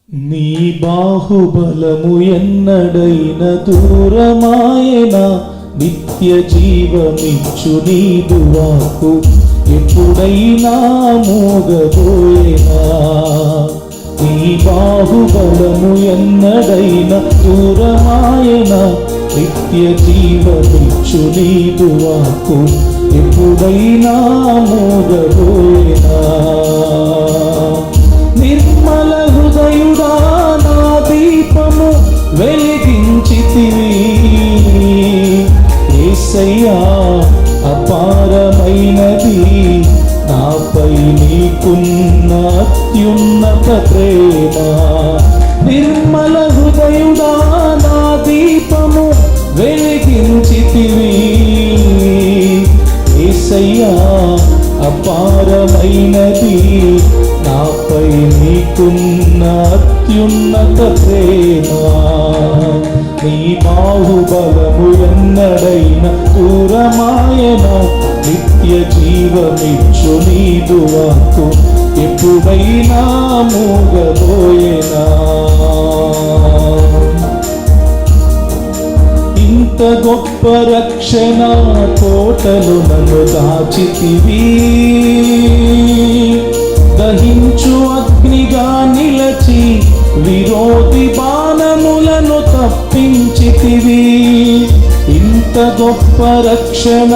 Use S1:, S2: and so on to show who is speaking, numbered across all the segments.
S1: నీ బాహుబలము ఎన్నడైన దూరమాయనా, నిత్య జీవమిచ్చు నీదు వాక్కు ఎప్పుడైనా మోగబోయేనా. నీ బాహుబలము ఎన్నడైన దూరమాయనా, నిత్య జీవమిచ్చు నీదు వాక్కు ఎప్పుడైనా మోగబోయేనా. నిర్మల హృదయుడా నా దీపము వెలిగించితివి, యేసయ్యా అపారమైనది నాపై నీకున్న అత్యున్నత ప్రేమ. నిర్మల హృదయుడా నా దీపము వెలిగించితివి, యేసయ్యా అపారమైనది నాపై నీకున్న అత్యున్నత ప్రేమ. నీ బాహుబలము ఎన్నడైన దూరమాయనా, నిత్య జీవమిచ్చు నీదు వాక్కు ఎప్పుడైనా మోగబోయేనా. ఇంత గొప్ప రక్షణ కోటలు నన్ను దాచితివి, దహించు అగ్నిగా నిలచి విరోధి బాణములను తప్పించితివి. ఇంత గొప్ప రక్షణ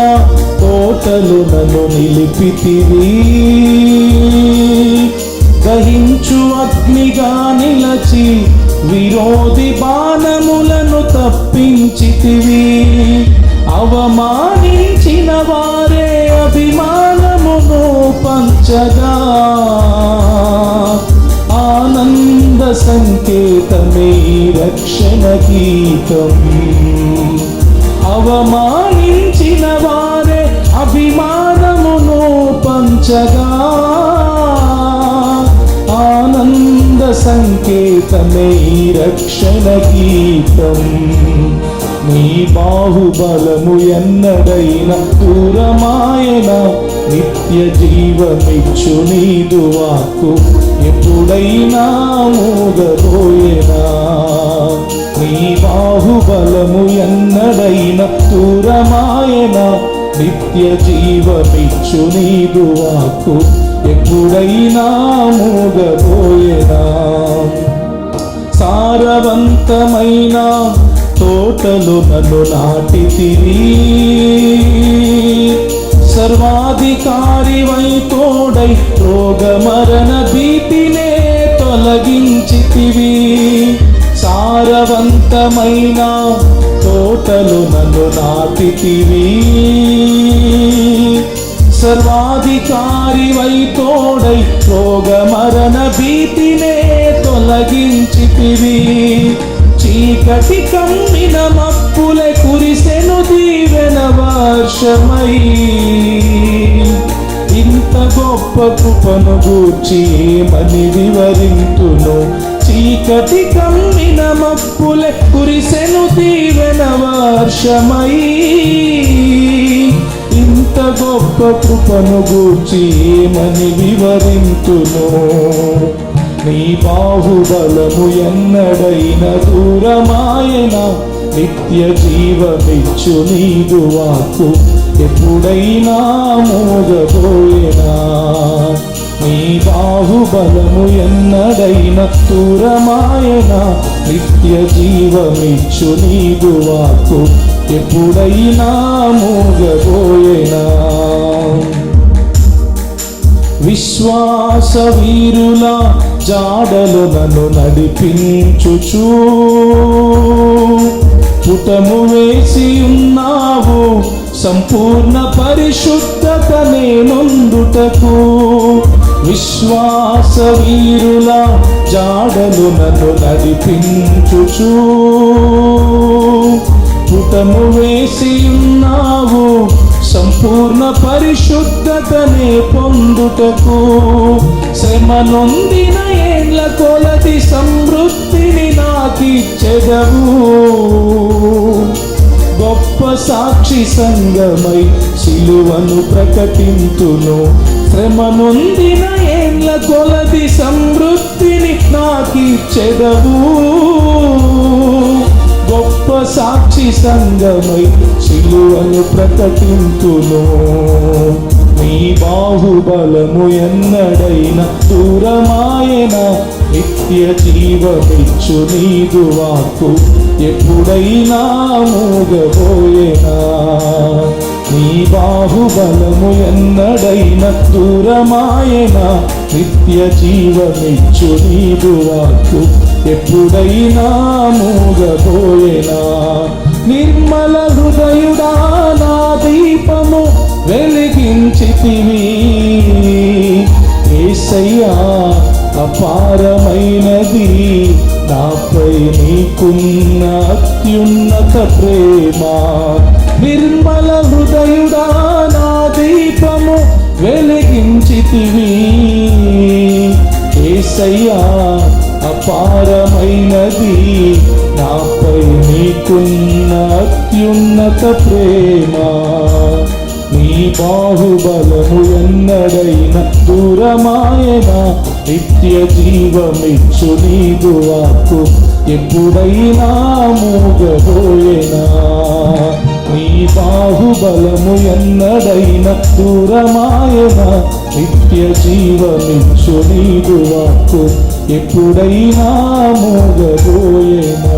S1: కోటలు నన్ను నిలిపితివి, దహించు అగ్నిగా నిలచి విరోధి బాణములను తప్పించితివి. అవమానించిన వారే అభిమానమును పంచగా, ఆనంద సంకేతమే రక్షణ గీతం. అవమానించిన వారే అభిమానమును పంచగా, ఆనంద సంకేతమే రక్షణ గీతం. నీ బాహుబలము ఎన్నడైన దూరమాయనా, నిత్య జీవమిచ్చు నీదు వాక్కు ఎప్పుడైనా మోగబోయేనా. నీ బాహుబలము ఎన్నడైన దూరమాయనా, నిత్య జీవమిచ్చు నీదు వాక్కు ఎప్పుడైనా మోగబోయేనా. సారవంతమైన తోటలు నన్ను నాటితివి, సర్వాధికారివై తోడై రోగ మరణ భీతినే తొలగించితివి. సారవంతమైన తోటలు నన్ను నాటితివి, సర్వాధికారివై తోడై రోగ మరణ భీతినే తొలగించితివి. చీకటి కమ్మిన మప్పులే కురిసెను దీవెన వర్షమై, ఇంత గొప్ప కృపను గూర్చి ఏమని వివరింతును. చీకటి కమ్మిన మప్పులే కురిసెను దీవెన వర్షమై, ఇంత గొప్ప కృపను గూర్చి ఏమని వివరింతును. నీ బాహుబలము ఎన్నడైన దూరమాయనా, నిత్య జీవమిచ్చు నీదు వాక్కు ఎప్పుడైనా మోగబోయేనా. నీ బాహుబలము ఎన్నడైన దూరమాయనా, నిత్య జీవమిచ్చు నీదు వాక్కు ఎప్పుడైనా మోగబోయేనా. విశ్వాస వీరుల జాడలు నన్ను నడిపించుచు పుటము వేసి ఉన్నావు, సంపూర్ణ పరిశుద్ధతనే నొందుటకు. విశ్వాస వీరుల జాడలు నన్ను నడిపించుచు పుటము వేసి ఉన్నావు, సంపూర్ణ పరిశుద్ధతనే పొందుటకు. శ్రమ నొందిన ఏళ్ళ కొలది సమృద్ధిని నాకిచ్చెదవు, గొప్ప సాక్షి సంగమై సిలువను ప్రకటింతును. శ్రమ నొందిన ఏండ్ల కొలది సమృద్ధిని నాకిచ్చెదవు. గొప్ప సాక్షి సంగమై సిలువను ప్రకటింతును. నీ బాహుబలము ఎన్నడైన దూరమాయన, నిత్య జీవమిచ్చు నీదు వాక్కు ఎప్పుడైనా మూగబోయేనా. నీ బాహుబలము ఎన్నడైన దూరమాయన, నిత్య జీవమిచ్చు నీదు వాక్కు ఎప్పుడైనా మూగబోయేనా. నిర్మల హృదయుడా నా దీపము వెలిగించితివి. యేసయ్యా అపారమైనది నాపై నీకున్న అత్యున్నత ప్రేమ. నిర్మల హృదయుడా నా దీపము వెలిగించితివి. యేసయ్యా అపారమైనది నాపై నీకున్న అత్యున్నత ప్రేమ. నీ బాహుబలము ఎన్నడైన దూరమాయన, నిత్య జీవమిచ్చు నీదు వాక్కు ఎప్పుడైనా మూగబోయేనా. నీ బాహుబలము ఎన్నడైన దూరమాయన, నిత్య జీవమిచ్చు నీదు వాక్కు ఎప్పుడైనా మూగబోయేనా.